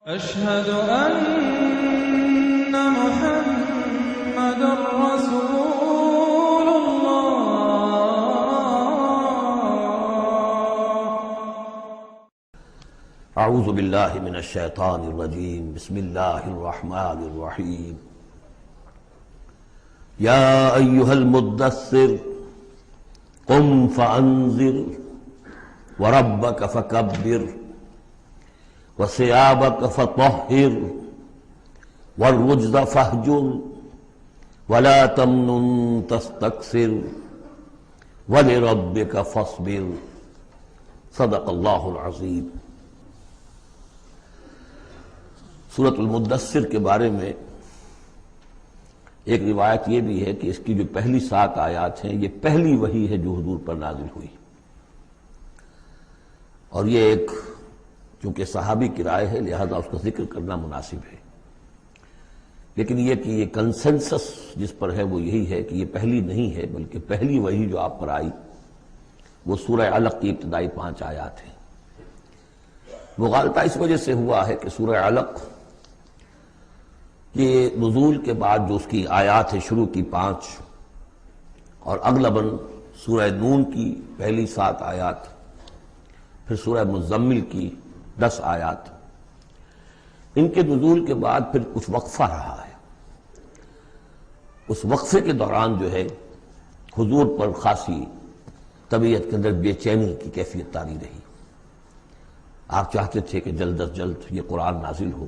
أشهد أن محمد رسول الله. اعوذ باللہ من الشیطان الرجیم بسم اللہ الرحمن الرحیم یا ایہا المدثر قم فانذر وربک فکبر وثیابک فطہر والرجز فاہجر ولا تمنن تستکثر ولربک فاصبر صدق اللہ العظیم۔ سورۃ المدثر کے بارے میں ایک روایت یہ بھی ہے کہ اس کی جو پہلی 7 آیات ہیں یہ پہلی وحی ہے جو حضور پر نازل ہوئی، اور یہ ایک چونکہ صحابی کی رائے ہے لہذا اس کا ذکر کرنا مناسب ہے، لیکن یہ کہ یہ کنسنسس جس پر ہے وہ یہی ہے کہ یہ پہلی نہیں ہے بلکہ پہلی وحی جو آپ پر آئی وہ سورہ علق کی ابتدائی 5 آیات ہیں۔ مغالطہ اس وجہ سے ہوا ہے کہ سورہ علق کے نزول کے بعد جو اس کی آیات ہے شروع کی 5 اور اغلباً سورہ نون کی پہلی 7 آیات، پھر سورہ مزمل کی 10 آیات، ان کے نزول کے بعد پھر کچھ وقفہ رہا ہے۔ اس وقفے کے دوران جو ہے حضور پر خاصی طبیعت کے اندر بے چینی کی کیفیت طاری رہی۔ آپ چاہتے تھے کہ جلد از جلد یہ قرآن نازل ہو،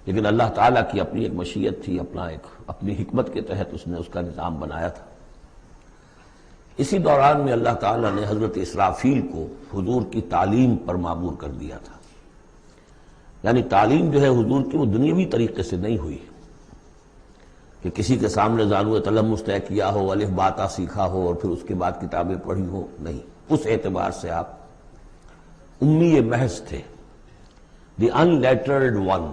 لیکن اللہ تعالیٰ کی اپنی ایک مشیت تھی، اپنی حکمت کے تحت اس نے اس کا نظام بنایا تھا۔ اسی دوران میں اللہ تعالیٰ نے حضرت اسرافیل کو حضور کی تعلیم پر معمور کر دیا تھا، یعنی تعلیم جو ہے حضور کی وہ دنیاوی طریقے سے نہیں ہوئی کہ کسی کے سامنے زانو تلمس طے کیا ہو، الف باتا سیکھا ہو اور پھر اس کے بعد کتابیں پڑھی ہو، نہیں، اس اعتبار سے آپ امی محض تھے، دی ان لیٹرڈ ون۔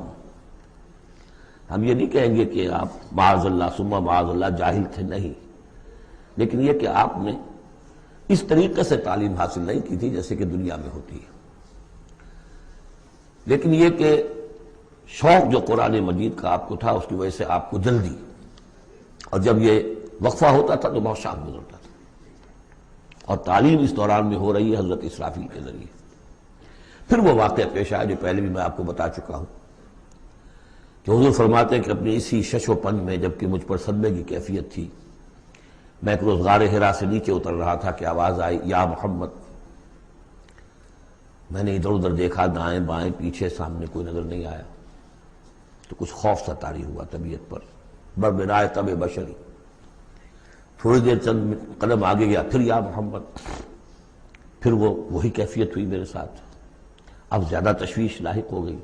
ہم یہ نہیں کہیں گے کہ آپ معاذ اللہ ثم معاذ اللہ جاہل تھے، نہیں، لیکن یہ کہ آپ نے اس طریقے سے تعلیم حاصل نہیں کی تھی جیسے کہ دنیا میں ہوتی ہے، لیکن یہ کہ شوق جو قرآن مجید کا آپ کو تھا اس کی وجہ سے آپ کو جلدی، اور جب یہ وقفہ ہوتا تھا تو بہت شاق گزرتا تھا، اور تعلیم اس دوران میں ہو رہی ہے حضرت اسرافیل کے ذریعے۔ پھر وہ واقعہ پیش آیا جو پہلے بھی میں آپ کو بتا چکا ہوں کہ حضور فرماتے ہیں کہ اپنی اسی شش و پن میں جبکہ مجھ پر صدمے کی کیفیت تھی، میں ایک روز غار حرا سے نیچے اتر رہا تھا کہ آواز آئی یا محمد۔ میں نے ادھر ادھر دیکھا، دائیں بائیں پیچھے سامنے کوئی نظر نہیں آیا، تو کچھ خوف سا طاری ہوا طبیعت پر، بربنائے طب بشری۔ تھوڑی دیر چند قدم آگے گیا، پھر یا محمد، پھر وہی کیفیت ہوئی میرے ساتھ۔ اب زیادہ تشویش لاحق ہو گئی،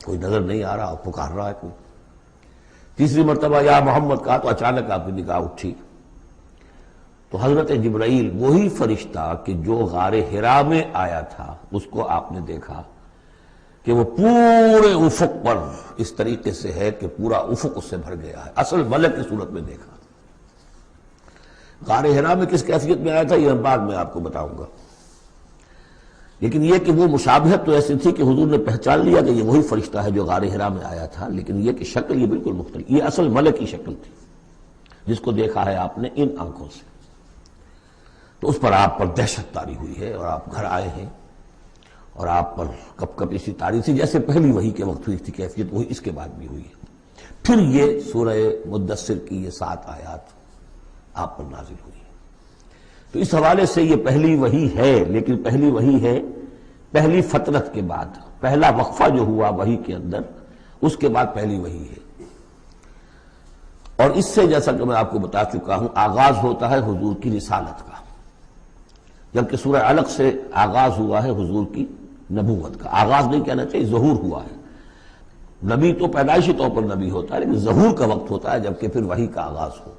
کوئی نظر نہیں آ رہا اور پکار رہا ہے کوئی۔ تیسری مرتبہ یا محمد کہا تو اچانک آپ کی نگاہ اٹھی تو حضرت جبرائیل، وہی فرشتہ کہ جو غار حرا میں آیا تھا، اس کو آپ نے دیکھا کہ وہ پورے افق پر اس طریقے سے ہے کہ پورا افق اس سے بھر گیا ہے، اصل ملک کی صورت میں دیکھا۔ غار حرا میں کس کیفیت میں آیا تھا یہ بعد میں آپ کو بتاؤں گا، لیکن یہ کہ وہ مشابہت تو ایسی تھی کہ حضور نے پہچان لیا کہ یہ وہی فرشتہ ہے جو غار حرا میں آیا تھا، لیکن یہ کہ شکل یہ بالکل مختلف، یہ اصل ملک کی شکل تھی جس کو دیکھا ہے آپ نے ان آنکھوں سے۔ تو اس پر آپ پر دہشت طاری ہوئی ہے اور آپ گھر آئے ہیں، اور آپ پر کپ کپ اسی طاری تھی جیسے پہلی وحی کے وقت ہوئی تھی کیفیت، وہی اس کے بعد بھی ہوئی ہے۔ پھر یہ سورہ مدثر کی یہ 7 آیات آپ پر نازل ہوئی۔ تو اس حوالے سے یہ پہلی وحی ہے، لیکن پہلی وحی ہے پہلی فترت کے بعد، پہلا وقفہ جو ہوا وحی کے اندر اس کے بعد پہلی وحی ہے۔ اور اس سے جیسا کہ میں آپ کو بتا چکا ہوں آغاز ہوتا ہے حضور کی رسالت کا، جبکہ سورہ علق سے آغاز ہوا ہے حضور کی نبوت کا۔ آغاز نہیں کہنا چاہیے، ظہور ہوا ہے۔ نبی تو پیدائشی طور پر نبی ہوتا ہے، لیکن ظہور کا وقت ہوتا ہے جبکہ پھر وحی کا آغاز ہو۔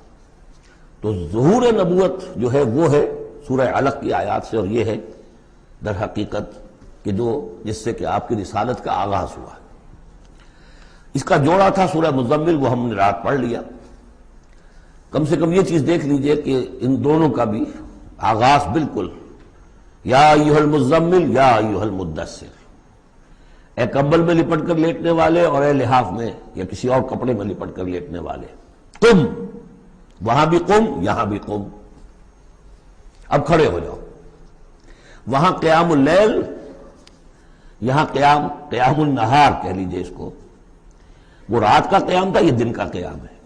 تو ظہور نبوت جو ہے وہ ہے سورہ علق کی آیات سے، اور یہ ہے در حقیقت کہ جس سے کہ آپ کی رسالت کا آغاز ہوا۔ اس کا جوڑا تھا سورہ مزمل، وہ ہم نے رات پڑھ لیا۔ کم سے کم یہ چیز دیکھ لیجئے کہ ان دونوں کا بھی آغاز بالکل یا ایھا المزمل یا ایھا المدثر، اے کمبل میں لپٹ کر لیٹنے والے اور اے لحاف میں یا کسی اور کپڑے میں لپٹ کر لیٹنے والے، قم، وہاں بھی قم یہاں بھی قم، اب کھڑے ہو جاؤ۔ وہاں قیام اللیل، یہاں قیام النہار کہہ لیجئے اس کو، وہ رات کا قیام تھا، یہ دن کا قیام ہے۔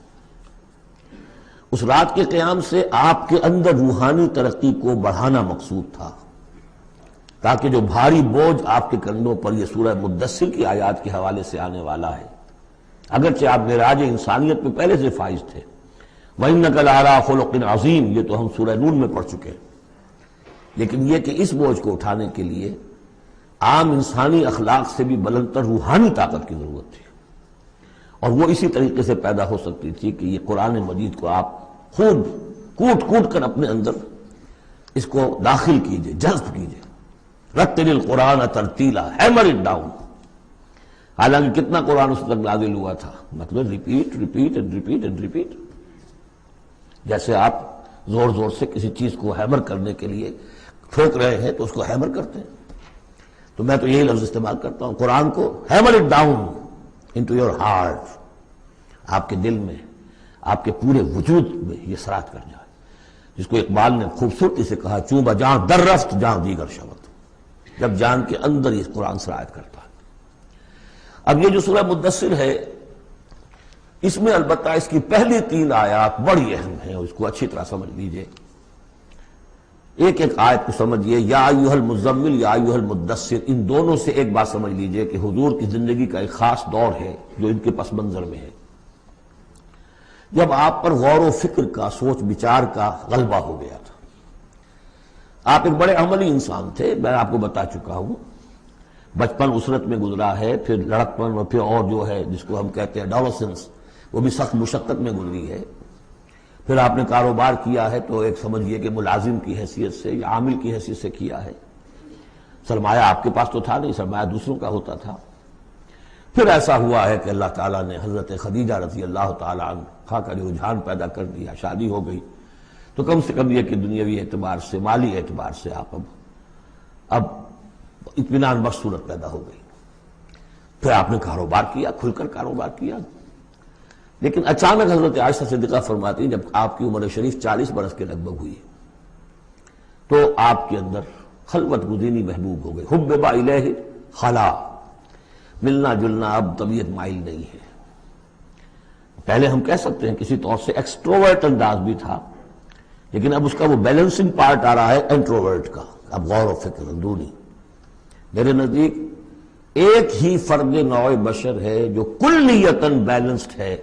اس رات کے قیام سے آپ کے اندر روحانی ترقی کو بڑھانا مقصود تھا، تاکہ جو بھاری بوجھ آپ کے کندھوں پر یہ سورہ مدثر کی آیات کے حوالے سے آنے والا ہے، اگرچہ آپ معراج انسانیت میں پہلے سے فائز تھے، وَإِنَّكَ لَعَلَىٰ خُلُقٍ عَظِيمٍ، یہ تو ہم سورہ نون میں پڑھ چکے ہیں، لیکن یہ کہ اس بوجھ کو اٹھانے کے لیے عام انسانی اخلاق سے بھی بلندتر روحانی طاقت کی ضرورت تھی، اور وہ اسی طریقے سے پیدا ہو سکتی تھی کہ یہ قرآن مجید کو آپ خود کوٹ کوٹ کر اپنے اندر اس کو داخل کیجئے، جذب کیجئے۔ رتل القرآن ترتیلا، ہیمر اٹ ڈاؤن۔ حالانکہ کتنا قرآن اس تک نازل ہوا تھا، مطلب repeat repeat and repeat and repeat, جیسے آپ زور زور سے کسی چیز کو ہیمر کرنے کے لیے ٹھوک رہے ہیں تو اس کو ہیمر کرتے ہیں۔ تو میں تو یہی لفظ استعمال کرتا ہوں، قرآن کو hammer it down into your heart, آپ کے دل میں، آپ کے پورے وجود میں یہ سرات کر جائے، جس کو اقبال نے خوبصورتی سے کہا، چوں بجاں در رفت جاں دیگر شود، جب جان کے اندر یہ قرآن سرایت کرتا ہے۔ اب یہ جو سورہ مدثر ہے، اس میں البتہ اس کی پہلی 3 آیات بڑی اہم ہیں، اس کو اچھی طرح سمجھ لیجئے، ایک ایک آیت کو سمجھیے، یا ایھا المزمل یا ایھا المدثر، ان دونوں سے ایک بات سمجھ لیجئے کہ حضور کی زندگی کا ایک خاص دور ہے جو ان کے پس منظر میں ہے، جب آپ پر غور و فکر کا، سوچ بچار کا غلبہ ہو گیا تھا۔ آپ ایک بڑے عملی انسان تھے، میں آپ کو بتا چکا ہوں، بچپن اسرت میں گزرا ہے، پھر لڑکپن اور پھر اور جو ہے جس کو ہم کہتے ہیں ایڈولسنس، وہ بھی سخت مشقت میں گزری ہے۔ پھر آپ نے کاروبار کیا ہے تو ایک سمجھیے کہ ملازم کی حیثیت سے یا عامل کی حیثیت سے کیا ہے، سرمایہ آپ کے پاس تو تھا نہیں، سرمایہ دوسروں کا ہوتا تھا۔ پھر ایسا ہوا ہے کہ اللہ تعالیٰ نے حضرت خدیجہ رضی اللہ تعالیٰ عنہا کا جو رجحان پیدا کر دیا، شادی ہو گئی، تو کم سے کم یہ کہ دنیاوی اعتبار سے، مالی اعتبار سے آپ اب اطمینان بخش صورت پیدا ہو گئی۔ پھر آپ نے کاروبار کیا، کھل کر کاروبار کیا، لیکن اچانک حضرت عائشہ صدیقہ فرماتی جب آپ کی عمر شریف 40 برس کے لگ بھگ ہوئی تو آپ کے اندر خلوت گزینی محبوب ہو گئی، حبب الیہ خلا، ملنا جلنا اب طبیعت مائل نہیں ہے۔ پہلے ہم کہہ سکتے ہیں کسی طور سے ایکسٹروورٹ انداز بھی تھا، لیکن اب اس کا وہ بیلنسنگ پارٹ آ رہا ہے انٹروورٹ کا، اب غور و فکر اندرونی۔ میرے نزدیک ایک ہی فرد نوع بشر ہے جو کلیتاً بیلنسڈ ہے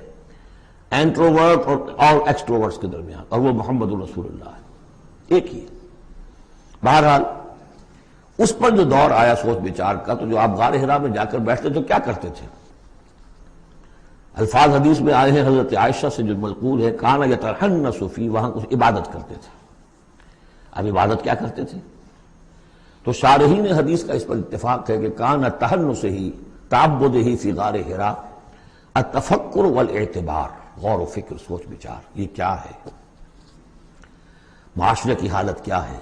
انٹروورٹ اور ایکسٹروورٹس کے درمیان، اور وہ محمد رسول اللہ ہے، ایک ہی۔ بہرحال اس پر جو دور آیا سوچ بچار کا، تو جو آپ غار حرا میں جا کر بیٹھتے تو کیا کرتے تھے؟ الفاظ حدیث میں آئے ہیں حضرت عائشہ سے جو منقول ہے، کانا یتحنس فی، وہاں کچھ عبادت کرتے تھے۔ اب عبادت کیا کرتے تھے؟ تو شارحین حدیث کا اس پر اتفاق ہے کہ کانا تحنس ہی تعبد ہی فی غار حرا التفکر والاعتبار، غور و فکر، سوچ بچار، یہ کیا ہے، معاشرے کی حالت کیا ہے،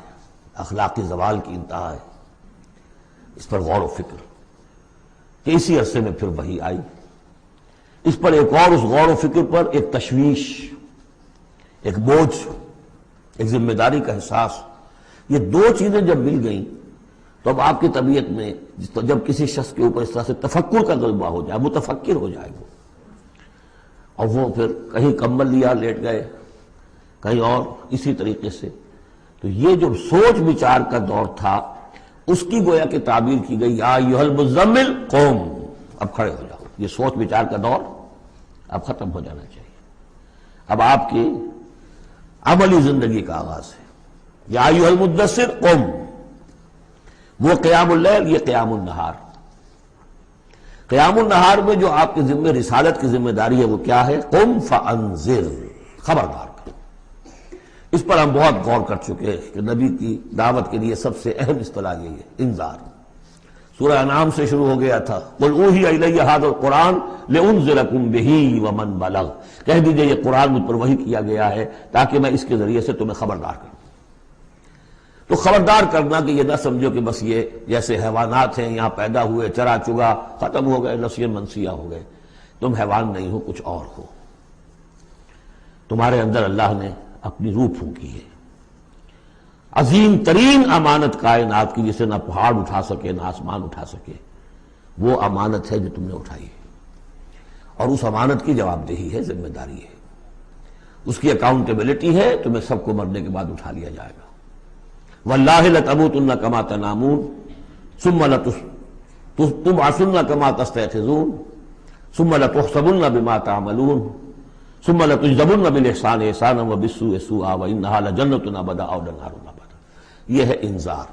اخلاقی زوال کی انتہا ہے، اس پر غور و فکر۔ کہ اسی عرصے میں پھر وحی آئی، اس پر ایک اور، اس غور و فکر پر ایک تشویش، ایک بوجھ، ایک ذمہ داری کا احساس، یہ دو چیزیں جب مل گئیں تو اب آپ کی طبیعت میں جب کسی شخص کے اوپر اس طرح سے تفکر کا غلبہ ہو جائے، متفکر ہو جائے وہ، اور وہ پھر کہیں کمبل لیا لیٹ گئے، کہیں اور اسی طریقے سے، تو یہ جو سوچ بچار کا دور تھا اس کی گویا کہ تعبیر کی گئی، یا ایھا المزمل قم، اب کھڑے ہو جاؤ۔ یہ سوچ بچار کا دور اب ختم ہو جانا چاہیے، اب آپ کی عملی زندگی کا آغاز ہے۔ یا ایھا المدثر قم، وہ قیام اللیل، یہ قیام النہار۔ قیام النہار میں جو آپ کے ذمہ رسالت کی ذمہ داری ہے وہ کیا ہے؟ قم فانذر، خبردار کر۔ اس پر ہم بہت غور کر چکے ہیں کہ نبی کی دعوت کے لیے سب سے اہم اصطلاح یہی ہے، انذار۔ سورہ انعام سے شروع ہو گیا تھا، قل اوحی الی ھذا القرآن لانذرکم بہ ومن بلغ، کہہ دیجئے یہ قرآن مجھ پر وحی کیا گیا ہے تاکہ میں اس کے ذریعے سے تمہیں خبردار کروں۔ تو خبردار کرنا کہ یہ نہ سمجھو کہ بس یہ جیسے حیوانات ہیں یہاں پیدا ہوئے چرا چگا ختم ہو گئے نسیاں منسیہ ہو گئے. تم حیوان نہیں ہو، کچھ اور ہو. تمہارے اندر اللہ نے اپنی روح پھونکی ہے. عظیم ترین امانت کائنات کی جسے نہ پہاڑ اٹھا سکے نہ آسمان اٹھا سکے، وہ امانت ہے جو تم نے اٹھائی ہے. اور اس امانت کی جواب دہی ہے، ذمہ داری ہے، اس کی اکاؤنٹیبلٹی ہے. تمہیں سب کو مرنے کے بعد اٹھا لیا جائے گا. وَاللَّهِ لَتَمُوتُنَّ كَمَا تَنَامُونَ ثُمَّ لَتُبْعَثُنَّ كَمَا تَسْتَيْقِظُونَ ثُمَّ لَتُحْسَبُنَّ بِمَا تَعْمَلُونَ ثُمَّ لَتُجْزَوْنَ بِالْإِحْسَانِ إِحْسَانًا وَبِالسُّوءِ سُوءًا وَإِنَّهَا لَجَنَّةٌ أَبَدًا أَوْ نَارٌ أَبَدًا. یہ ہے انذار.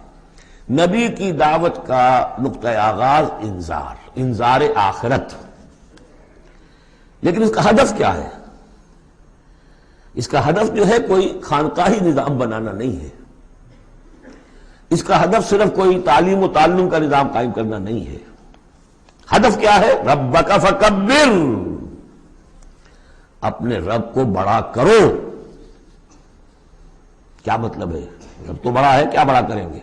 نبی کی دعوت کا نقطۂ آغاز انذار آخرت. لیکن اس کا ہدف کیا ہے؟ اس کا ہدف جو ہے کوئی خانقاہی نظام بنانا نہیں ہے. اس کا ہدف صرف کوئی تعلیم و تعلم کا نظام قائم کرنا نہیں ہے. ہدف کیا ہے؟ ربک فکبر، اپنے رب کو بڑا کرو. کیا مطلب ہے؟ رب تو بڑا ہے، کیا بڑا کریں گے؟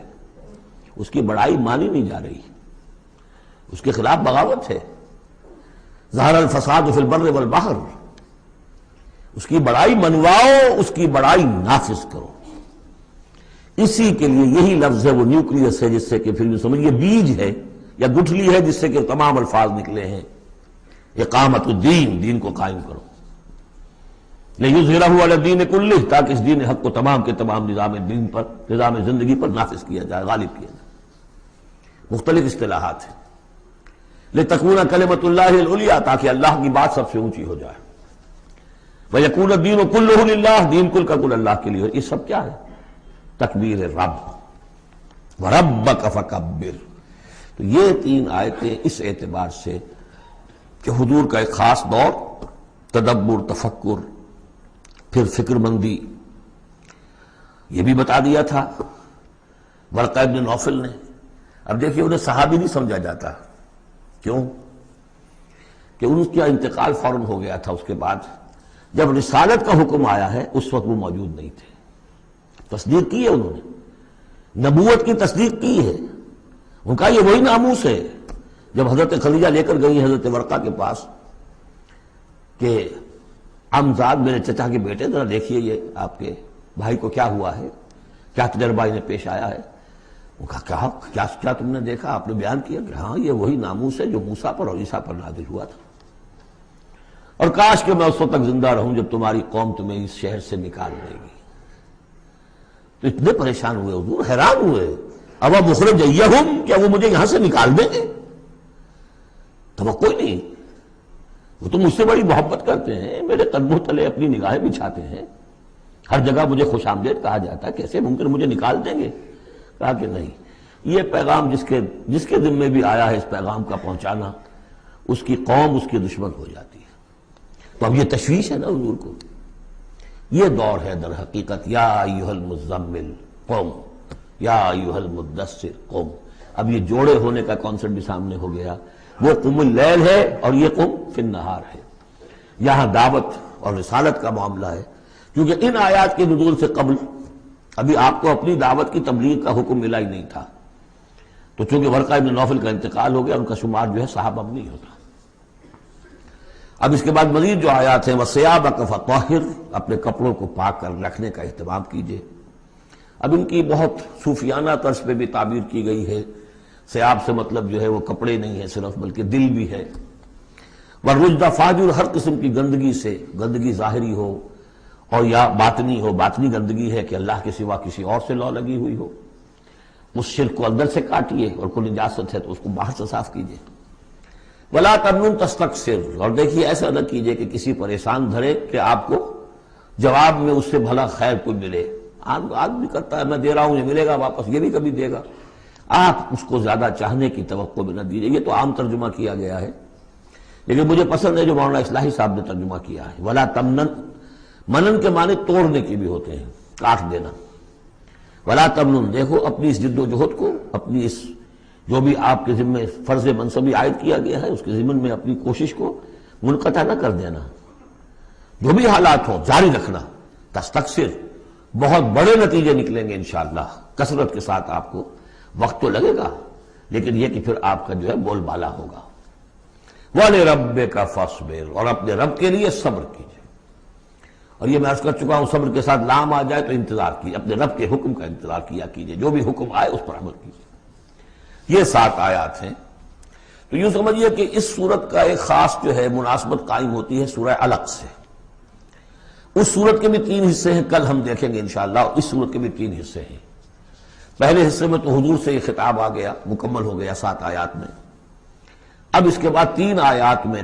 اس کی بڑائی مانی نہیں جا رہی، اس کے خلاف بغاوت ہے. ظہر الفساد فی البر والبحر، اس کی بڑائی منواؤ، اس کی بڑائی نافذ کرو. اسی کے لیے یہی لفظ ہے، وہ نیوکلیس ہے جس سے کہ پھر سمجھئے بیج ہے یا گٹھلی ہے جس سے کہ تمام الفاظ نکلے ہیں. اقامت الدین، دین کو قائم کرو. لِیُظْہِرَهُ عَلَى الدِّینِ کُلِّهِ، تاکہ اس دین حق کو تمام کے تمام نظام دین پر، نظام زندگی پر نافذ کیا جائے، غالب کیا جائے. مختلف اصطلاحات ہیں. لِتَکُونَ کلمۃ اللہ العلیٰ، تاکہ اللہ کی بات سب سے اونچی ہو جائے. وَیَکُونَ الدِّینُ کُلُّهُ لِلَّهِ، دین کل کا کل اللہ کے لیے. یہ سب کیا ہے؟ تکبیر رب. وَرَبَّكَ فَكَبِّرْ. تو یہ تین آیتیں اس اعتبار سے کہ حضور کا ایک خاص دور، تدبر، تفکر، پھر فکر مندی، یہ بھی بتا دیا تھا ورقہ ابن نوفل نے. اب دیکھیے انہیں صحابی نہیں سمجھا جاتا. کیوں؟ کہ ان کا انتقال فوراً ہو گیا تھا. اس کے بعد جب رسالت کا حکم آیا ہے اس وقت وہ موجود نہیں تھے. تصدیق کی ہے انہوں نے، نبوت کی تصدیق کی ہے. ان کا یہ وہی ناموس ہے. جب حضرت خدیجہ لے کر گئی حضرت ورقہ کے پاس کہ عمزاد میرے چچا کے بیٹے، ذرا دیکھیے یہ آپ کے بھائی کو کیا ہوا ہے، کیا تجربہ انہیں پیش آیا ہے. وہ کہا کیا تم نے دیکھا؟ آپ نے بیان کیا کہ ہاں یہ وہی ناموس ہے جو موسیٰ پر اور عیسیٰ پر نازل ہوا تھا، اور کاش کہ میں اس وقت تک زندہ رہوں جب تمہاری قوم تمہیں اس شہر سے نکال دے گی. تو اتنے پریشان ہوئے حضور، حیران ہوئے. اب مخرجیہم، کیا وہ مجھے یہاں سے نکال دیں گے؟ توقع نہیں. وہ تو مجھ سے بڑی محبت کرتے ہیں، میرے قدموں تلے اپنی نگاہیں بچھاتے ہیں، ہر جگہ مجھے خوش آمدید کہا جاتا ہے، کیسے ممکن مجھے نکال دیں گے؟ کہا کہ نہیں، یہ پیغام جس کے ذمے بھی آیا ہے اس پیغام کا پہنچانا، اس کی قوم اس کی دشمن ہو جاتی ہے. تو اب یہ تشویش ہے نا حضور کو. یہ دور ہے در حقیقت یا ایھا المزمل قم یا ایھا المدثر قم. اب یہ جوڑے ہونے کا کانسیپٹ بھی سامنے ہو گیا. وہ قم اللیل ہے اور یہ قم فی النہار ہے. یہاں دعوت اور رسالت کا معاملہ ہے، کیونکہ ان آیات کے نزول سے قبل ابھی آپ کو اپنی دعوت کی تبلیغ کا حکم ملا ہی نہیں تھا. تو چونکہ ورقہ ابن نوفل کا انتقال ہو گیا، ان کا شمار جو ہے صحابہ میں نہیں ہوتا. اب اس کے بعد مزید جو آیات ہیں، وَثِيَابَكَ فَطَهِّرْ، اپنے کپڑوں کو پاک کر رکھنے کا اہتمام کیجئے. اب ان کی بہت صوفیانہ طرز پہ بھی تعبیر کی گئی ہے. ثیاب سے مطلب جو ہے وہ کپڑے نہیں ہے صرف، بلکہ دل بھی ہے. وَالرُّجْدَ فَاجُر، ہر قسم کی گندگی سے، گندگی ظاہری ہو اور یا باطنی ہو. باطنی گندگی ہے کہ اللہ کے سوا کسی اور سے لو لگی ہوئی ہو، اس شرک کو اندر سے کاٹیے، اور کوئی نجاست ہے تو اس کو باہر سے صاف کیجئے. وَلَا تَمْنُنْ تَسْتَكْثِرْ، اور دیکھیے ایسا نہ کیجئے کہ کسی پر احسان دھرے کہ آپ کو جواب میں اس سے بھلا خیر کوئی ملے. آدمی کرتا ہے میں دے رہا ہوں یہ ملے گا واپس، یہ بھی کبھی دے گا. آپ اس کو زیادہ چاہنے کی توقع بھی نہ دیجیے. یہ تو عام ترجمہ کیا گیا ہے، لیکن مجھے پسند ہے جو مولانا اصلاحی صاحب نے ترجمہ کیا ہے. وَلَا تَمْنَنْ، منن کے معنی توڑنے کی بھی ہوتے ہیں، کاٹ دینا. وَلَا تَمْنُنْ، دیکھو اپنی اس جد و جہد کو، اپنی اس جو بھی آپ کے ذمہ فرض منصبی عائد کیا گیا ہے اس کے ضمن میں اپنی کوشش کو منقطع نہ کر دینا. جو بھی حالات ہوں جاری رکھنا. تستکثر، بہت بڑے نتیجے نکلیں گے انشاءاللہ. کثرت کے ساتھ آپ کو وقت تو لگے گا، لیکن یہ کہ پھر آپ کا جو ہے بول بالا ہوگا۔ وَلِرَبِّكَ فَاصْبِرْ، اور اپنے رب کے لیے صبر کیجیے۔ اور یہ میں عرض کر چکا ہوں، صبر کے ساتھ لام آ جائے تو انتظار کیجیے، اپنے رب کے حکم کا انتظار کیا کیجیے، جو بھی حکم آئے اس پر عمل کیجیے۔ یہ 7 آیات ہیں۔ تو یوں سمجھیے کہ اس سورت کا ایک خاص جو ہے مناسبت قائم ہوتی ہے سورہ علق سے۔ اس سورت کے بھی 3 حصے ہیں، کل ہم دیکھیں گے انشاءاللہ۔ اس سورت کے بھی 3 حصے ہیں۔ پہلے حصے میں تو حضور سے یہ خطاب آ گیا، مکمل ہو گیا 7 آیات میں۔ اب اس کے بعد 3 آیات میں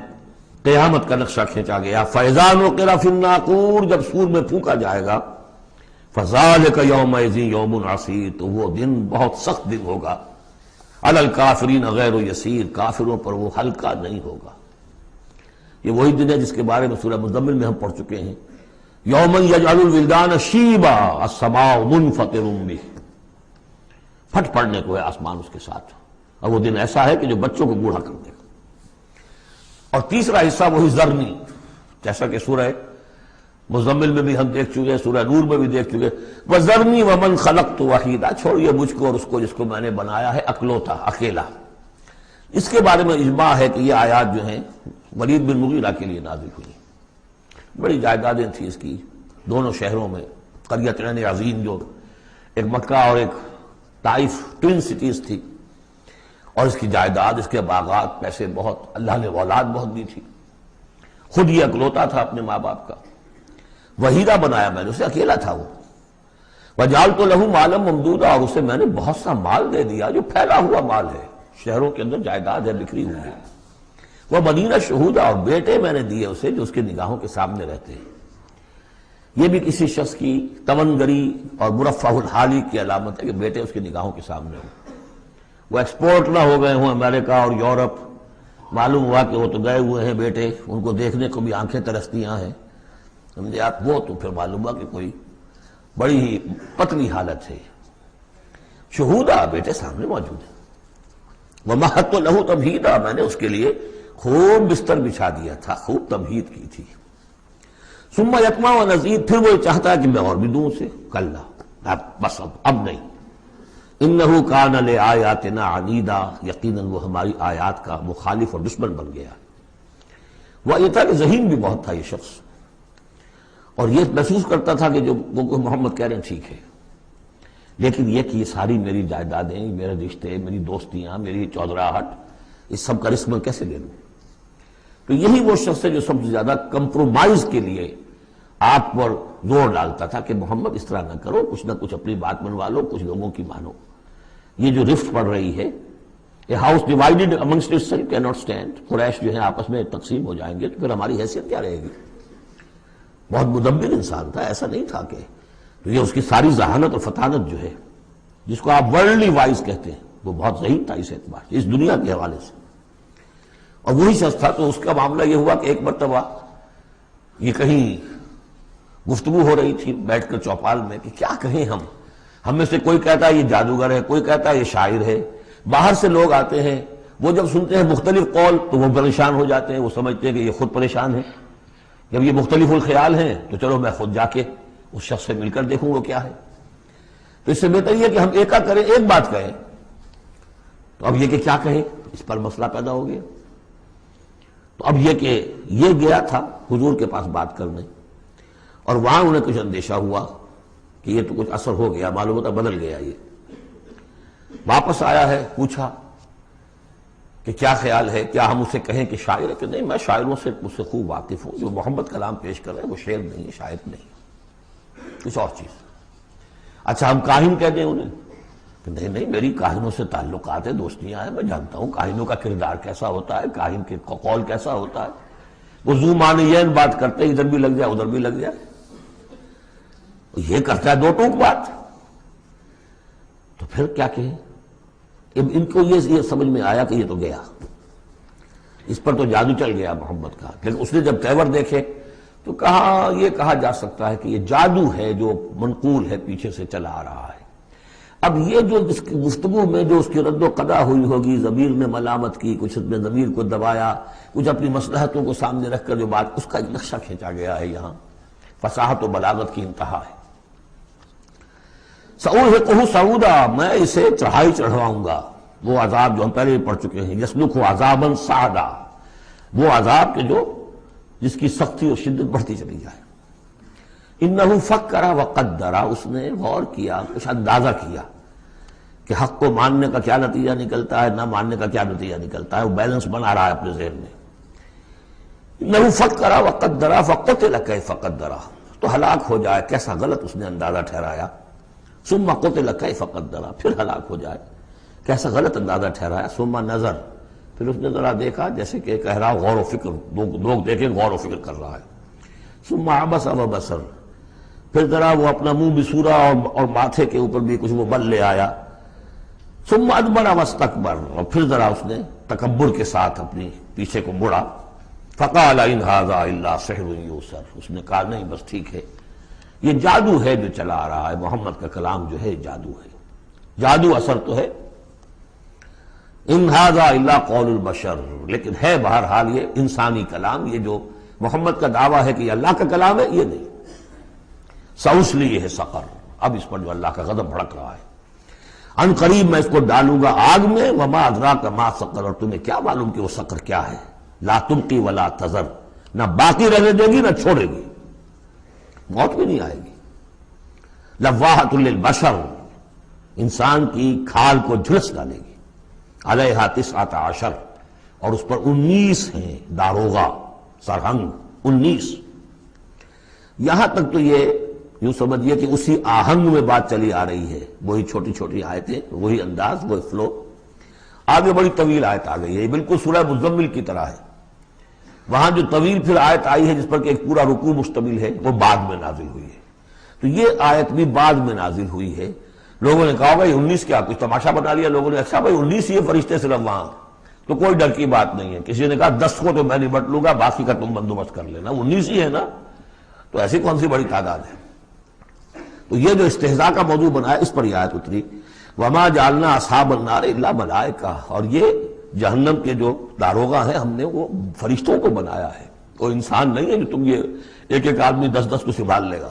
قیامت کا نقشہ کھینچا گیا۔ فَإِذَا نُقِرَ فِي النَّاقُورِ، جب سور میں پھونکا جائے گا، فَذَلِكَ يَوْمَئِذٍ يَوْمٌ عَسِيرٌ، تو وہ دن بہت سخت دن ہوگا۔ عَلَى الْكَافِرِينَ غَيْرُ يَسِيرٌ، کافروں پر وہ ہلکا نہیں ہوگا۔ یہ وہی دن ہے جس کے بارے میں سورہ مزمل میں ہم پڑھ چکے ہیں۔ يَوْمًا يَجْعَلُ الْوِلْدَانَ شِيبًا السَّمَاءُ مُنْفَطِرٌ بِهِ، پھٹ پڑنے کو ہے آسمان اس کے ساتھ، اور وہ دن ایسا ہے کہ جو بچوں کو بوڑھا کر دے گا۔ اور تیسرا حصہ وہی ذرنی، جیسا کہ سورہ مزمل میں بھی ہم دیکھ چکے، سورہ نور میں بھی دیکھ چکے۔ وَذَرْنِي وَمَنْ خَلَقْتُ وَحِيدًا، چھوڑیے مجھ کو اور اس کو جس کو میں نے بنایا ہے اکلوتا، اکیلا۔ اس کے بارے میں اجماع ہے کہ یہ آیات جو ہیں ولید بن مغیرہ کے لیے نازل ہوئی۔ بڑی جائیدادیں تھیں اس کی دونوں شہروں میں، قریتین عظیم، جو ایک مکہ اور ایک طائف، ٹوین سٹیز تھی، اور اس کی جائیداد، اس کے باغات، پیسے بہت، اللہ نے اولاد بہت دی تھی۔ خود یہ اکلوتا تھا اپنے ماں باپ کا، وحیدہ بنایا میں نے اسے، اکیلا تھا وہ۔ وَجَعَلْتُ لَهُ مَالًا مَمْدُودًا، اور اسے میں نے بہت سا مال دے دیا جو پھیلا ہوا مال ہے، شہروں کے اندر جائیداد ہے بکھری ہوئی ہے۔ وَبَنِينَ شُهُودًا، اور بیٹے میں نے دیے اسے جو اس کے نگاہوں کے سامنے رہتے ہیں۔ یہ بھی کسی شخص کی تونگری اور مرفہ الحالی کی علامت ہے کہ بیٹے اس کی نگاہوں کے سامنے ہوں، وہ ایکسپورٹ نہ ہو گئے ہوں امریکہ اور یورپ، معلوم ہوا کہ وہ تو گئے ہوئے ہیں بیٹے، ان کو دیکھنے کو بھی آنکھیں ترستیاں ہیں، سمجھے آپ، وہ تو پھر معلوم ہوا کہ کوئی بڑی ہی پتلی حالت ہے۔ شہودہ، بیٹے سامنے موجود ہیں۔ وَمَهَّدتُّ لَهُ تَمْهِيدًا، میں نے اس کے لیے خوب بستر بچھا دیا تھا، خوب تمہید کی تھی۔ ثُمَّ يَطْمَعُ أَنْ أَزِيدَ، پھر وہ چاہتا ہے کہ میں اور بھی دوں اسے، کلا، بس اب نہیں۔ انہو کان لآیاتنا عنیدا، یقیناً وہ ہماری آیات کا مخالف اور دشمن بن گیا۔ وہ یہ تھا کہ ذہین بھی بہت تھا یہ شخص، اور یہ محسوس کرتا تھا کہ جو وہ محمد کہہ رہے ہیں ٹھیک ہے، لیکن یہ کہ یہ ساری میری جائیدادیں، میرے رشتے، میری دوستیاں، میری چودراہٹ، اس سب کا رسک میں کیسے لے لوں؟ تو یہی وہ شخص ہے جو سب سے زیادہ کمپرومائز کے لیے آپ پر زور ڈالتا تھا کہ محمد اس طرح نہ کرو، کچھ نہ کچھ اپنی بات منوا لو، کچھ لوگوں کی مانو۔ یہ جو رفت پڑ رہی ہے، a house divided amongst itself can not stand, قریش جو ہیں آپس میں تقسیم ہو جائیں گے تو پھر ہماری حیثیت کیا رہے گی؟ بہت مدبر انسان تھا، ایسا نہیں تھا کہ، تو یہ اس کی ساری ذہانت اور فطانت جو ہے، جس کو آپ ورلڈلی وائز کہتے ہیں، وہ بہت ذہین تھا اس اعتبار سے، اس دنیا کے حوالے سے۔ اور وہی شخص تھا، تو اس کا معاملہ یہ ہوا کہ ایک مرتبہ یہ کہیں گفتگو ہو رہی تھی بیٹھ کر چوپال میں کہ کیا کہیں ہم میں سے کوئی کہتا ہے یہ جادوگر ہے، کوئی کہتا ہے یہ شاعر ہے، باہر سے لوگ آتے ہیں، وہ جب سنتے ہیں مختلف قول تو وہ پریشان ہو جاتے ہیں، وہ سمجھتے ہیں کہ یہ خود پریشان ہے، جب یہ مختلف الخیال ہیں تو چلو میں خود جا کے اس شخص سے مل کر دیکھوں وہ کیا ہے۔ تو اس سے بہتر یہ کہ ہم ایکا کریں، ایک بات کہیں۔ تو اب یہ کہ کیا کہیں، اس پر مسئلہ پیدا ہو گیا۔ تو اب یہ کہ یہ گیا تھا حضور کے پاس بات کرنے، اور وہاں انہیں کچھ اندیشہ ہوا کہ یہ تو کچھ اثر ہو گیا، معلوم ہوتا بدل گیا۔ یہ واپس آیا ہے، پوچھا کہ کیا خیال ہے، کیا ہم اسے کہیں کہ شاعر ہے؟ کہ نہیں، میں شاعروں سے مجھ سے خوب واقف ہوں، جو محمد کلام پیش کر رہے ہیں وہ شعر نہیں ہے، شاعر نہیں، کچھ اور چیز۔ اچھا ہم کاہن کہہ دیں انہیں؟ کہ نہیں نہیں، میری کاہنوں سے تعلقات ہیں، دوستیاں ہیں، میں جانتا ہوں کاہنوں کا کردار کیسا ہوتا ہے، کاہن کے قول کیسا ہوتا ہے، وہ زو معنیین بات کرتے ہیں، ادھر بھی لگ جائے ادھر بھی لگ جائے، یہ کرتا ہے دو ٹوک بات، تو پھر کیا کہیں؟ ان کو یہ سمجھ میں آیا کہ یہ تو گیا، اس پر تو جادو چل گیا محمد کا۔ لیکن اس نے جب تیور دیکھے تو کہا، یہ کہا جا سکتا ہے کہ یہ جادو ہے جو منقول ہے، پیچھے سے چلا آ رہا ہے۔ اب یہ جو اس کی گفتگو میں جو اس کی رد و قدا ہوئی ہوگی، ضمیر نے ملامت کی، کچھ نے ضمیر کو دبایا، کچھ اپنی مصلحتوں کو سامنے رکھ کر جو بات، اس کا نقشہ کھینچا گیا ہے یہاں، فصاحت و بلاغت کی انتہا ہے۔ سأرهقه صعودا، میں اسے چڑھائی چڑھواؤں گا، وہ عذاب جو ہم پہلے بھی پڑھ چکے ہیں، یسلک عذابا صعدا، وہ عذاب کے جو جس کی سختی اور شدت بڑھتی چلی جائے۔ انہ فکر وقدر، اس نے غور کیا، کچھ اندازہ کیا کہ حق کو ماننے کا کیا نتیجہ نکلتا ہے، نہ ماننے کا کیا نتیجہ نکلتا ہے، وہ بیلنس بنا رہا ہے اپنے ذہن میں۔ انہ فکر وقدر فقتل کیف قدر، تو ہلاک ہو جائے، کیسا غلط اس نے اندازہ ٹھہرایا۔ ثم قتل کیف قدر، پھر ہلاک ہو جائے، کیسا غلط اندازہ ٹھہرایا۔ ثم نظر، پھر اس نے ذرا دیکھا، جیسے کہ کہہ رہا غور و فکر، لوگ دیکھیں غور و فکر کر رہا ہے۔ ثم عبس وبصر، پھر ذرا وہ اپنا منہ بسورا اور ماتھے کے اوپر بھی کچھ وہ بل لے آیا۔ ثم ادبر واستکبر، اور پھر ذرا اس نے تکبر کے ساتھ اپنی پیچھے کو مڑا۔ فقال ان ھذا الا سحر یؤثر، اس نے کہا نہیں بس ٹھیک ہے، یہ جادو ہے جو چلا آ رہا ہے، محمد کا کلام جو ہے جادو ہے، جادو اثر تو ہے۔ ان ھذا الا قول البشر، لیکن ہے بہرحال یہ انسانی کلام، یہ جو محمد کا دعویٰ ہے کہ یہ اللہ کا کلام ہے، یہ نہیں۔ سأصلیہ سقر، اب اس پر جو اللہ کا غضب بھڑک رہا ہے، ان قریب میں اس کو ڈالوں گا آگ میں۔ وما ادراک ما سقر، اور تمہیں کیا معلوم کہ وہ سقر کیا ہے۔ لا تبقی ولا تذر، نہ باقی رہنے دے گی نہ چھوڑے گی، موت بھی نہیں آئے گی۔ لواحۃ للبشر، انسان کی کھال کو جھلس ڈالے گی۔ علیہا 19، اور اس پر 19 ہیں داروغہ، سرہنگ 19۔ یہاں تک تو یہ یوں سمجھیے کہ اسی آہنگ میں بات چلی آ رہی ہے، وہی چھوٹی چھوٹی آیتیں، وہی انداز، وہی فلو۔ آگے بڑی طویل آیت آ گئی ہے، یہ بالکل سورہ مزمل کی طرح ہے۔ وہاں جو طویل پھر آیت آئی ہے جس پر کہ ایک پورا رکوع مشتمل ہے، وہ بعد میں نازل ہوئی ہے، تو یہ آیت بھی بعد میں نازل ہوئی ہے۔ لوگوں نے کہا بھائی 19 کیا، کچھ تماشا بنا لیا لوگوں نے، اچھا بھائی 19 یہ فرشتے صرف وہاں، تو کوئی ڈر کی بات نہیں ہے۔ کسی نے کہا 10 کو تو میں نمٹ لوں گا، باقی کا تم بندوبست کر لینا، 19 ہی ہے نا، تو ایسی کون سی بڑی تعداد ہے۔ تو یہ جو استہزاء کا موضوع بنا ہے، اس پر یہ آیت اتری۔ وما جعلنا اصحاب النار الا ملائکہ، اور یہ جہنم کے جو داروغہ ہیں ہم نے وہ فرشتوں کو بنایا ہے، کوئی انسان نہیں ہے جو تم یہ ایک ایک آدمی 10 کو سنبھال لے گا۔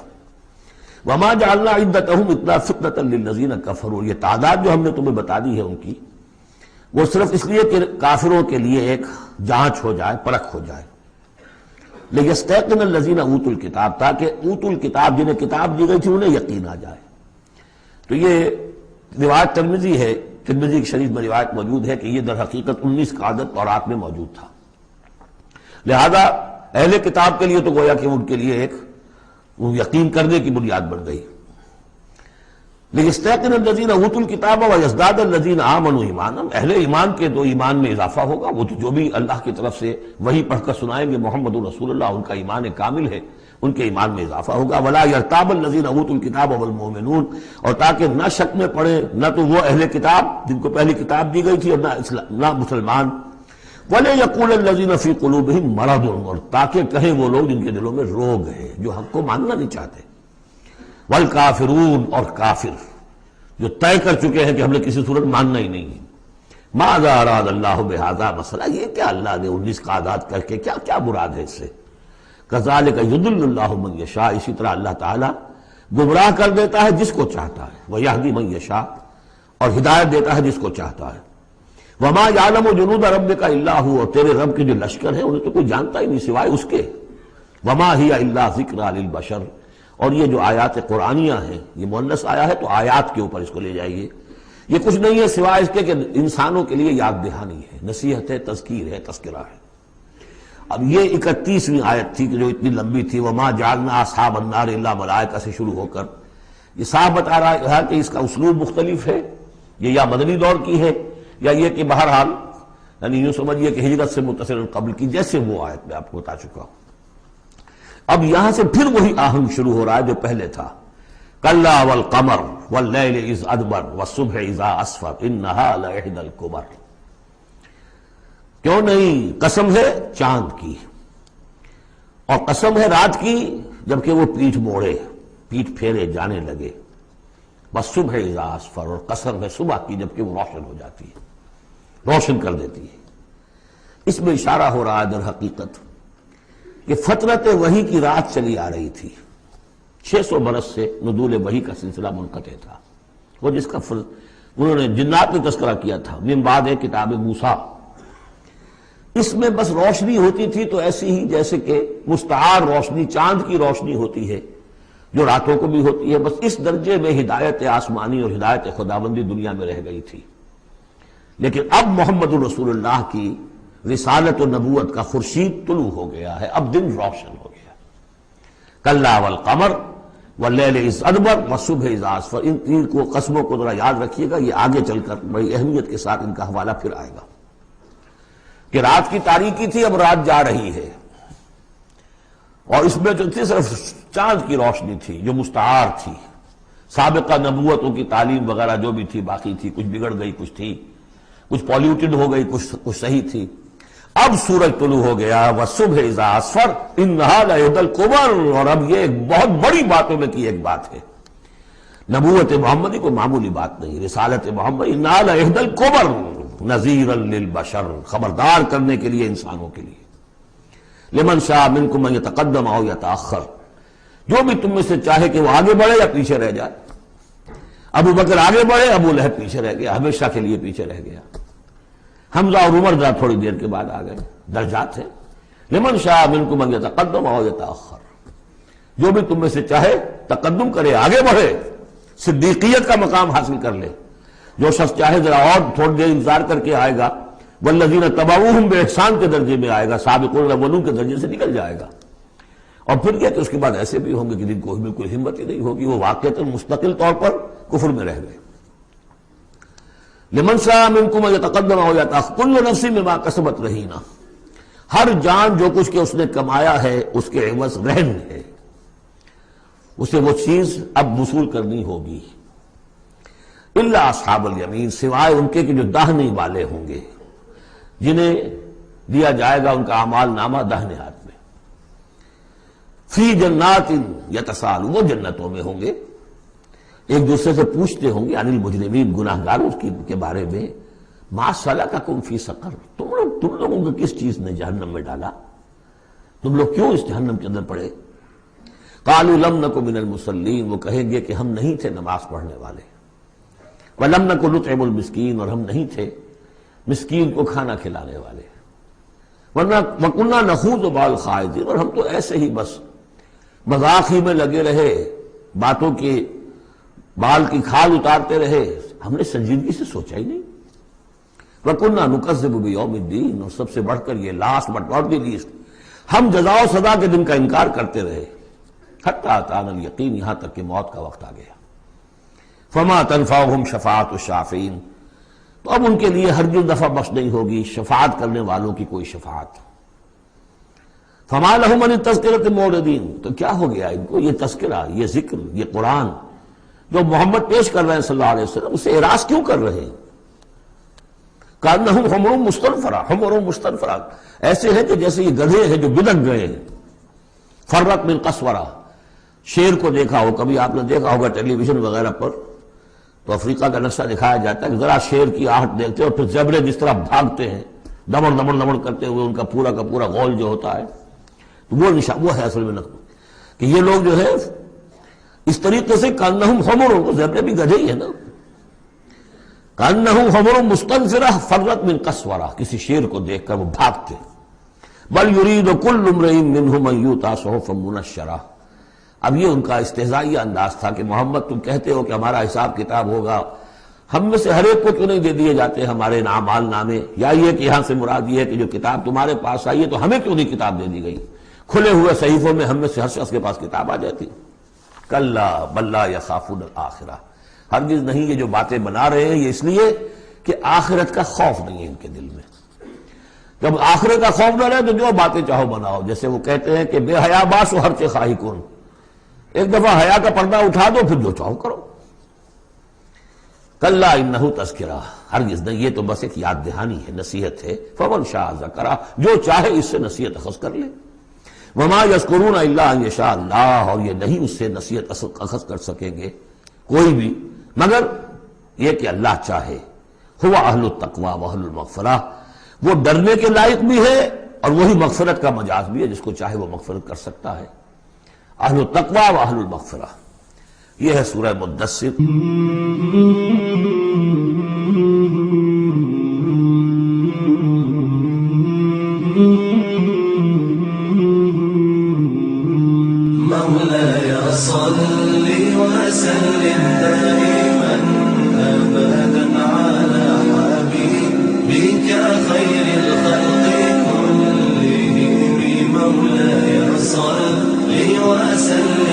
وما جعلنا عدتهم الا فتنة للذین کفروا، یہ تعداد جو ہم نے تمہیں بتا دی ہے ان کی، وہ صرف اس لیے کہ کافروں کے لیے ایک جانچ ہو جائے، پرکھ ہو جائے۔ لیستيقن الذین اوتوا الکتاب، تاکہ اوتوا الکتاب جنہیں کتاب دی گئی تھی انہیں یقین آ جائے۔ تو یہ روایت ترمذی ہے، ترمذی کی شریف میں روایت موجود ہے کہ یہ در حقیقت 19 کا عدد تورات میں موجود تھا، لہذا اہل کتاب کے لیے تو گویا کہ ان کے لیے ایک یقین کرنے کی بنیاد بن گئی۔ لیستيقن الذین اوتوا الکتاب ویزداد الذین آمنوا ایمانا، اہل ایمان کے تو ایمان میں اضافہ ہوگا، وہ تو جو بھی اللہ کی طرف سے وہی پڑھ کر سنائیں گے محمد رسول اللہ، ان کا ایمان کامل ہے، ان کے ایمان میں اضافہ ہوگا۔ ولا یرتاب الذین اوتوا الکتاب والمؤمنون، اور تاکہ نہ شک میں پڑے نہ تو وہ اہل کتاب جن کو پہلی کتاب دی گئی تھی اور نہ مسلمان۔ ولا یقول الذین فی قلوبہم مرض، اور تاکہ کہیں وہ لوگ جن کے دلوں میں روگ ہے، جو حق کو ماننا نہیں چاہتے۔ والکافرون، اور کافر جو طے کر چکے ہیں کہ ہم نے کسی صورت ماننا ہی نہیں ہے۔ ماذا اراد اللہ بہذا، مسئلہ یہ کیا اللہ نے 19 کا اعداد کر کے کیا مراد ہے اس سے۔ کذالک یضل اللہ من یشاء، اسی طرح اللہ تعالیٰ گمراہ کر دیتا ہے جس کو چاہتا ہے، ویہدی من یشاء، اور ہدایت دیتا ہے جس کو چاہتا ہے۔ وما یعلم جنود ربک الا هو، اور تیرے رب کے جو لشکر ہیں انہیں تو کوئی جانتا ہی نہیں سوائے اس کے۔ وما ہی الا ذکری للبشر، اور یہ جو آیات قرآنیہ ہیں، یہ مؤنث آیا ہے تو آیات کے اوپر اس کو لے جائیے، یہ کچھ نہیں ہے سوائے اس کے کہ انسانوں کے لیے یاد دہانی ہے، نصیحت ہے، تذکیر ہے، تذکرہ ہے۔ اب یہ 31ویں آیت تھی کہ جو اتنی لمبی تھی، وما جعلنا اصحاب النار الا ملائکہ سے شروع ہو کر یہ صاحب بتا رہا ہے کہ اس کا اسلوب مختلف ہے، یہ یا مدنی دور کی ہے یا یہ کہ بہرحال یعنی یوں سمجھیے کہ ہجرت سے متصل قبل کی، جیسے وہ آیت میں آپ کو بتا چکا ہوں۔ اب یہاں سے پھر وہی آہنگ شروع ہو رہا ہے جو پہلے تھا۔ کلا والقمر واللیل اذ ادبر والصبح اذا اسفر انہا لإحدی الکبر، کیوں نہیں، قسم ہے چاند کی، اور قسم ہے رات کی جبکہ وہ پیٹھ موڑے، پیٹھ پھیرے جانے لگے، والصبح اذا اسفر، اور قسم ہے صبح کی جبکہ وہ روشن ہو جاتی ہے، روشن کر دیتی ہے۔ اس میں اشارہ ہو رہا ہے در حقیقت کہ فترت وحی کی رات چلی آ رہی تھی، 600 برس سے نزول وحی کا سلسلہ منقطع تھا، وہ جس کا انہوں نے جنات میں تذکرہ کیا تھا، من بعد کتاب موسیٰ، اس میں بس روشنی ہوتی تھی تو ایسی ہی جیسے کہ مستعار روشنی چاند کی روشنی ہوتی ہے جو راتوں کو بھی ہوتی ہے، بس اس درجے میں ہدایت آسمانی اور ہدایت خداوندی دنیا میں رہ گئی تھی۔ لیکن اب محمد الرسول اللہ کی رسالت و نبوت کا خورشید طلوع ہو گیا ہے، اب دن روشن ہو گیا۔ کلا والقمر واللیل اذ ادبر والصبح اذا اسفر، ان تین کو قسموں کو ذرا یاد رکھیے گا، یہ آگے چل کر بڑی اہمیت کے ساتھ ان کا حوالہ پھر آئے گا کہ رات کی تاریکی تھی، اب رات جا رہی ہے، اور اس میں جو تھی صرف چاند کی روشنی تھی جو مستعار تھی، سابقہ نبوتوں کی تعلیم وغیرہ جو بھی تھی باقی تھی، کچھ بگڑ گئی، کچھ تھی، کچھ پولیوٹڈ ہو گئی، کچھ صحیح تھی۔ اب سورج طلوع ہو گیا، والصبح اذا اسفر انہا لإحدی الکبر، اور اب یہ ایک بہت بڑی باتوں میں کی ایک بات ہے، نبوت محمدی کو معمولی بات نہیں، رسالت محمد انہا لإحدی الکبر نذیرا للبشر، خبردار کرنے کے لیے انسانوں کے لیے، لمن شاء منکم ان یتقدم او یتأخر، جو بھی تم میں سے چاہے کہ وہ آگے بڑھے یا پیچھے رہ جائے۔ ابو بکر آگے بڑھے، ابو لہب پیچھے رہ گیا، ہمیشہ کے لیے پیچھے رہ گیا۔ حمزہ اور عمر ذرا تھوڑی دیر کے بعد آ گئے، درجات ہیں۔ لمن شاء منکم ان یتقدم او یتأخر، جو بھی تم میں سے چاہے تقدم کرے، آگے بڑھے، صدیقیت کا مقام حاصل کر لے، جو شخص چاہے ذرا اور تھوڑی دیر انتظار کر کے آئے گا، والذین تبعوہم بإحسان کے درجے میں آئے گا، سابقون الاولون کے درجے سے نکل جائے گا۔ اور پھر کیا کہ اس کے بعد ایسے بھی ہوں گے کہ جن کو بالکل ہمت ہی نہیں ہوگی، وہ واقعتاً مستقل طور پر کفر میں رہ گئے۔ لمن شاء منکم ان یتقدم او یتأخر کل نفس بما کسبت رہینہ، ہر جان جو کچھ کہ اس نے کمایا ہے اس کے عوض رہن ہے، اسے وہ چیز اب وصول کرنی ہوگی۔ الا اصحاب الیمین، سوائے ان کے کہ جو داہنے والے ہوں گے، جنہیں دیا جائے گا ان کا اعمال نامہ داہنے ہاتھ میں۔ فی جنات یتساءلون، وہ جنتوں میں ہوں گے، ایک دوسرے سے پوچھتے ہوں گے، عن المجرمین، گناہ گاروں کے بارے میں، ما سلککم فی سقر، تم لوگوں کو کس چیز نے جہنم میں ڈالا، تم لوگ کیوں اس جہنم کے اندر پڑے؟ قالوا لم نک من المصلین، وہ کہیں گے کہ ہم نہیں تھے نماز پڑھنے والے، ولم نک نطعم المسکین، اور ہم نہیں تھے مسکین کو کھانا کھلانے والے، وَكُنَّا نَخُوضُ مَعَ الْخَائِضِينَ، اور ہم تو ایسے ہی بس مذاق ہی میں لگے رہے، باتوں کے بال کی کھال اتارتے رہے، ہم نے سنجیدگی سے سوچا ہی نہیں۔ وَكُنَّا نُكَذِّبُ بِيَوْمِ الدِّينِ، اور سب سے بڑھ کر یہ last but not the least, ہم جزا و سزا کے دن کا انکار کرتے رہے، حتی اتانا الیقین، یہاں تک کہ موت کا وقت آ گیا۔ فما تنفعهم شفاعت الشافعین، تو اب ان کے لیے ہرگز دفع بخش نہیں ہوگی شفاعت کرنے والوں کی کوئی شفاعت۔ فما لهم عن التذکرۃ معرضین، تو کیا ہو گیا ان کو، یہ تذکرہ، یہ ذکر، یہ قرآن جو محمد پیش کر رہے ہیں صلی اللہ علیہ وسلم، اسے اعراض کیوں کر رہے ہیں؟ کانہم حمر مستنفرہ، حمر مستنفرہ، ایسے ہیں کہ جیسے یہ گدھے ہیں جو بدک گئے ہیں۔ فرت من قسورہ، شیر کو دیکھا ہو، کبھی آپ نے دیکھا ہوگا ٹیلی ویژن وغیرہ پر، تو افریقہ کا نقشہ دکھایا جاتا ہے کہ ذرا شیر کی آہٹ دیکھتے ہیں اور پھر زیبرے جس طرح بھاگتے ہیں دمڑ دمڑ دمڑ کرتے ہوئے، ان کا پورا غول جو ہوتا ہے، تو وہ نشان، وہ ہے اصل میں نقل کہ یہ لوگ جو ہے اس طریقے سے کانہم حمر، تو زیبرے بھی گدھے ہی ہے نا، کانہم حمر مستنفرہ فرت من قسورہ، کسی شیر کو دیکھ کر وہ بھاگتے۔ بل یرید کل امرئ منہم ان یؤتى صحفا منشرہ، اب یہ ان کا استہزائیہ انداز تھا کہ محمد تم کہتے ہو کہ ہمارا حساب کتاب ہوگا، ہم میں سے ہر ایک کو کیوں نہیں دے دیے جاتے ہمارے اعمال نامے، یا یہ کہ یہاں سے مراد یہ ہے کہ جو کتاب تمہارے پاس آئی ہے تو ہمیں کیوں نہیں کتاب دے دی گئی، کھلے ہوئے صحیفوں میں ہم میں سے ہر شخص کے پاس کتاب آ جاتی۔ کلا بل لا یخافون الآخرہ، ہرگز نہیں، یہ جو باتیں بنا رہے ہیں یہ اس لیے کہ آخرت کا خوف نہیں ہے ان کے دل میں۔ جب آخرت کا خوف نہ رہے تو جو باتیں چاہو بناؤ، جیسے وہ کہتے ہیں کہ بے حیا باس و ہر چے خواہی کن، ایک دفعہ حیا کا پردہ اٹھا دو پھر جو چاہو کرو۔ کلا انہ تذکرہ، ہرگز نہیں، یہ تو بس ایک یاد دہانی ہے، نصیحت ہے۔ فمن شاء ذکرہ، جو چاہے اس سے نصیحت اخذ کر لے۔ وما یذکرون الا ان یشاء اللہ، اور یہ نہیں اس سے نصیحت اخذ کر سکیں گے کوئی بھی مگر یہ کہ اللہ چاہے۔ هو اہل التقوی واہل المغفرہ، وہ ڈرنے کے لائق بھی ہے اور وہی مغفرت کا مجاز بھی ہے، جس کو چاہے وہ مغفرت کر سکتا ہے۔ اہل التقوی واہل المغفرہ، یہ ہے سورہ مدثر۔ مولاي صل وسلم دائما أبدا على حبيبك خير الخلق كلهم، مولاي صل وسلم